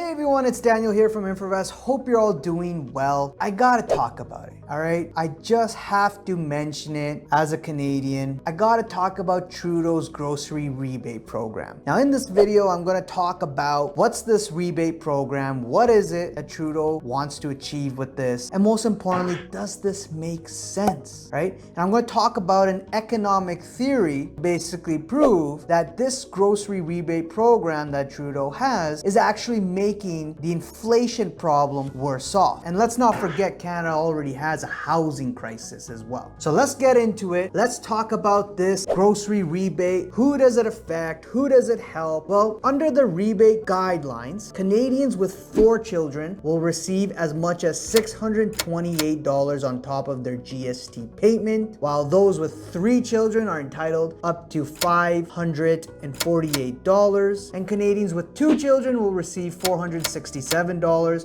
Hey everyone, it's Daniel here from InfoVest. Hope you're all doing well. I gotta talk about it, all right? I just have to mention it as a Canadian. I gotta talk about Trudeau's grocery rebate program. Now in this video, I'm gonna talk about what's this rebate program, what is it that Trudeau wants to achieve with this, and most importantly, does this make sense, right? And I'm gonna talk about an economic theory, basically prove that this grocery rebate program that Trudeau has is actually making the inflation problem worse off. And let's not forget, Canada already has a housing crisis as well. So let's get into it. Let's talk about this grocery rebate. Who does it affect? Who does it help? Well, under the rebate guidelines, Canadians with 4 children will receive as much as $628 on top of their GST payment, while those with 3 children are entitled up to $548, and Canadians with 2 children will receive $467,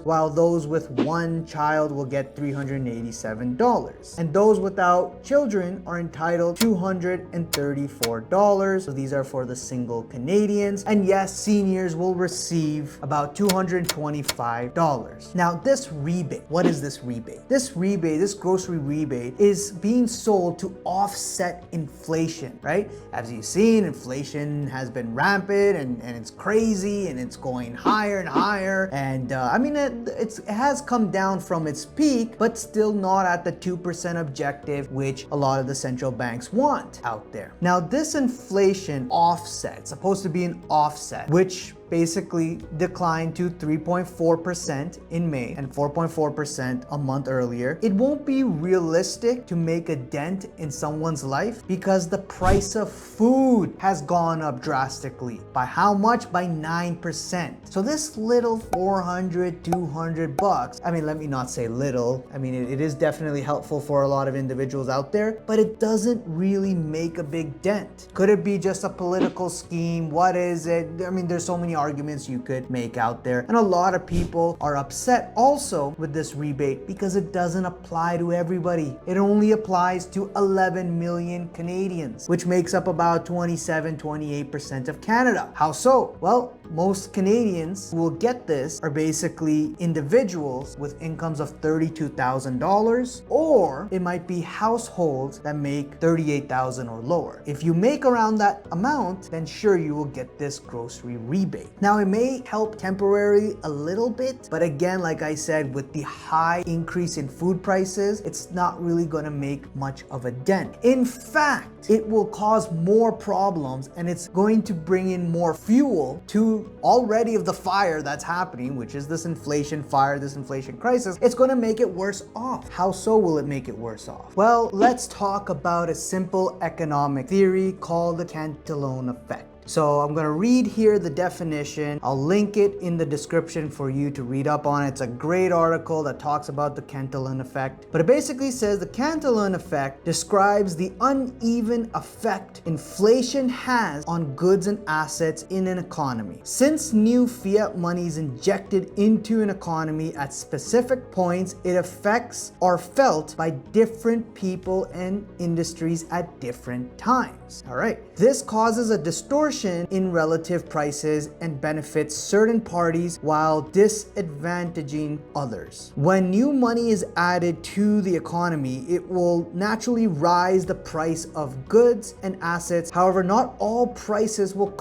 while those with 1 child will get $387. And those without children are entitled $234. So these are for the single Canadians. And yes, seniors will receive about $225. Now this rebate, what is this rebate? This rebate, this grocery rebate is being sold to offset inflation, right? As you've seen, inflation has been rampant and it's crazy and it's going higher and higher. And I mean, it has come down from its peak, but still not at the 2% objective, which a lot of the central banks want out there. Now, this inflation offset, it's supposed to be an offset, which basically declined to 3.4% in May and 4.4% a month earlier. It won't be realistic to make a dent in someone's life because the price of food has gone up drastically. By how much? By 9%. So this little 400, 200 bucks, I mean, let me not say little. I mean, it is definitely helpful for a lot of individuals out there, but it doesn't really make a big dent. Could it be just a political scheme? What is it? I mean, there's so many arguments you could make out there. And a lot of people are upset also with this rebate because it doesn't apply to everybody. It only applies to 11 million Canadians, which makes up about 27-28% of Canada. How so? Well, most Canadians who will get this are basically individuals with incomes of $32,000, or it might be households that make $38,000 or lower. If you make around that amount, then sure, you will get this grocery rebate. Now, it may help temporarily a little bit, but again, like I said, with the high increase in food prices, it's not really going to make much of a dent. In fact, it will cause more problems and it's going to bring in more fuel to already of the fire that's happening, which is this inflation fire, this inflation crisis. It's going to make it worse off. How so will it make it worse off? Well, let's talk about a simple economic theory called the Cantillon effect. So I'm gonna read here the definition. I'll link it in the description for you to read up on it. It's a great article that talks about the Cantillon effect. But it basically says the Cantillon effect describes the uneven effect inflation has on goods and assets in an economy. Since new fiat money is injected into an economy at specific points, it affects are felt by different people and industries at different times. All right. This causes a distortion in relative prices and benefits certain parties while disadvantaging others. When new money is added to the economy, it will naturally rise the price of goods and assets. However, not all prices will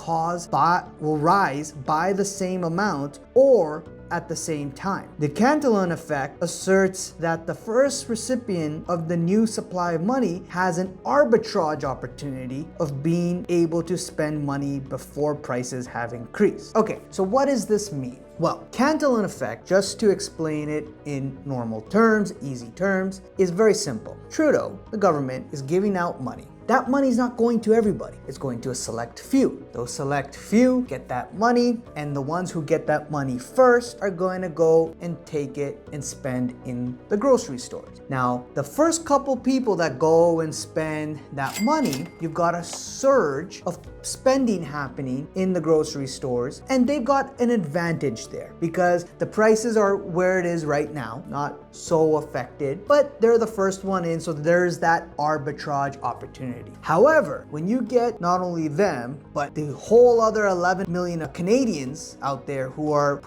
rise by the same amount or at the same time. The Cantillon effect asserts that the first recipient of the new supply of money has an arbitrage opportunity of being able to spend money before prices have increased. Okay, so what does this mean? Well, Cantillon effect, just to explain it in normal terms, easy terms, is very simple. Trudeau, the government, is giving out money. That money is not going to everybody. It's going to a select few. Those select few get that money, and the ones who get that money first are going to go and take it and spend in the grocery stores. Now, the first couple people that go and spend that money, you've got a surge of spending happening in the grocery stores, and they've got an advantage there because the prices are where it is right now, not so affected, but they're the first one in, so there's that arbitrage opportunity. However, when you get not only them, but the whole other 11 million of Canadians out there who are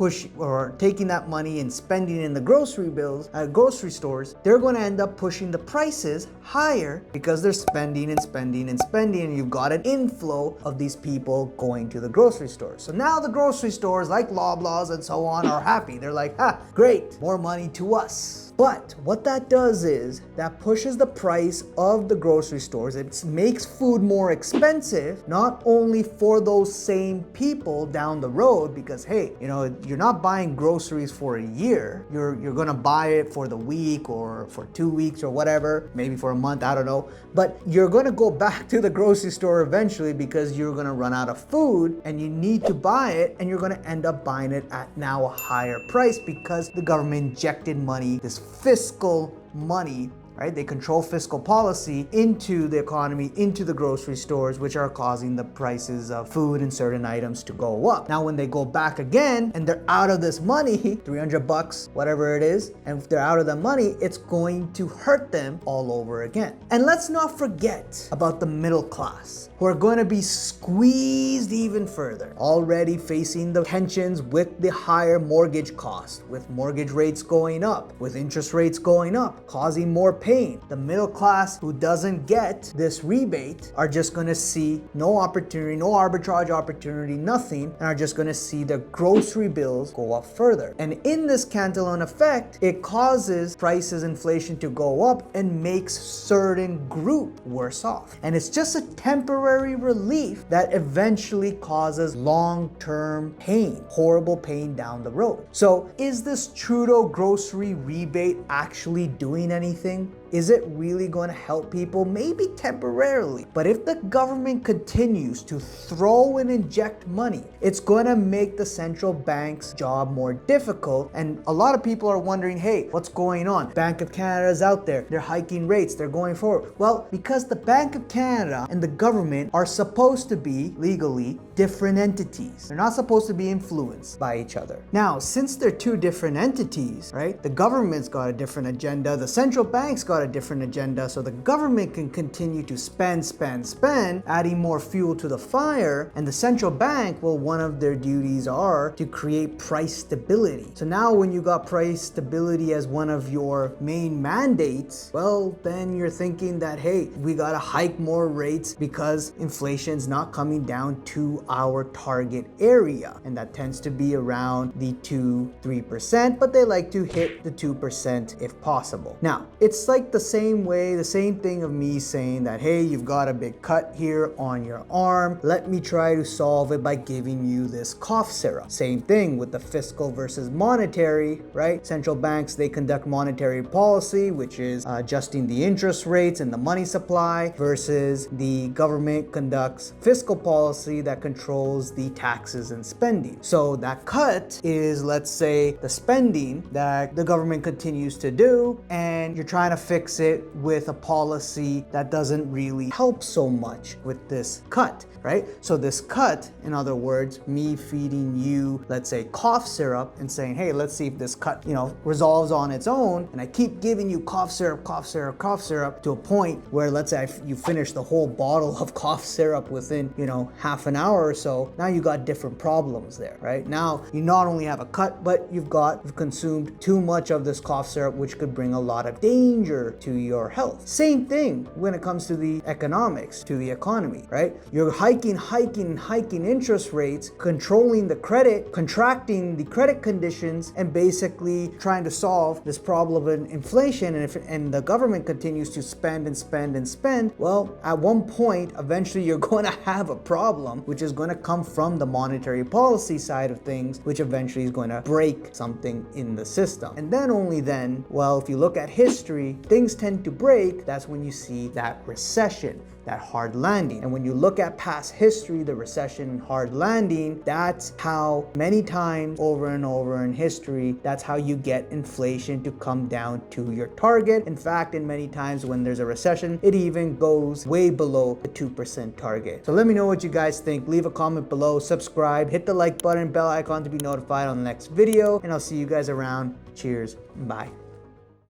taking that money and spending in the grocery bills at grocery stores, they're going to end up pushing the prices higher because they're spending and spending and spending, and you've got an inflow of these people going to the grocery stores. So now the grocery stores like Loblaws and so on are happy. They're like, great, more money to us. But what that does is that pushes the price of the grocery stores. It makes food more expensive, not only for those same people down the road, because hey, you're not buying groceries for a year. You're gonna buy it for the week or for 2 weeks or whatever, maybe for a month, I don't know. But you're gonna go back to the grocery store eventually because you're gonna run out of food and you need to buy it, and you're gonna end up buying it at now a higher price because the government injected money, this fiscal money, right? They control fiscal policy into the economy, into the grocery stores, which are causing the prices of food and certain items to go up. Now, when they go back again and they're out of this money, $300, whatever it is, and if they're out of the money, it's going to hurt them all over again. And let's not forget about the middle class, who are going to be squeezed even further, already facing the tensions with the higher mortgage cost, with mortgage rates going up, with interest rates going up, causing more pain. The middle class who doesn't get this rebate are just going to see no opportunity, no arbitrage opportunity, nothing, and are just going to see their grocery bills go up further. And in this Cantillon effect, it causes prices, inflation to go up and makes certain group worse off. And it's just a temporary relief that eventually causes long-term pain, horrible pain down the road. So is this Trudeau grocery rebate actually doing anything? Is it really going to help people? Maybe temporarily. But if the government continues to throw and inject money, it's going to make the central bank's job more difficult. And a lot of people are wondering, hey, what's going on? Bank of Canada is out there. They're hiking rates. They're going forward. Well, because the Bank of Canada and the government are supposed to be legally different entities. They're not supposed to be influenced by each other. Now, since they're two different entities, right? The government's got a different agenda. The central bank's got a different agenda, so the government can continue to spend, adding more fuel to the fire, and the central bank, well, one of their duties are to create price stability. So now when you got price stability as one of your main mandates, well, then you're thinking that, hey, we gotta hike more rates because inflation's not coming down to our target area, and that tends to be around the 2-3%, but they like to hit the 2% if possible. Now, it's like the same thing of me saying that, hey, you've got a big cut here on your arm. Let me try to solve it by giving you this cough syrup. Same thing with the fiscal versus monetary, right? Central banks, they conduct monetary policy, which is adjusting the interest rates and the money supply, versus the government conducts fiscal policy that controls the taxes and spending. So that cut is, let's say, the spending that the government continues to do, and you're trying to fix it with a policy that doesn't really help so much with this cut, right? So this cut, in other words, me feeding you, let's say, cough syrup and saying, hey, let's see if this cut, resolves on its own. And I keep giving you cough syrup to a point where, let's say, you finish the whole bottle of cough syrup within, half an hour or so. Now you got different problems there, right? Now you not only have a cut, but you've consumed too much of this cough syrup, which could bring a lot of danger to your health. Same thing when it comes to the economics, to the economy, right? You're hiking interest rates, controlling the credit, contracting the credit conditions, and basically trying to solve this problem of inflation. And the government continues to spend, well, at one point, eventually you're going to have a problem, which is going to come from the monetary policy side of things, which eventually is going to break something in the system. And then only then, well, if you look at history, things tend to break, that's when you see that recession, that hard landing. And when you look at past history, the recession and hard landing, that's how many times over and over in history, that's how you get inflation to come down to your target. In fact, in many times when there's a recession, it even goes way below the 2% target. So let me know what you guys think. Leave a comment below, subscribe, hit the like button, bell icon to be notified on the next video, and I'll see you guys around. Cheers, bye.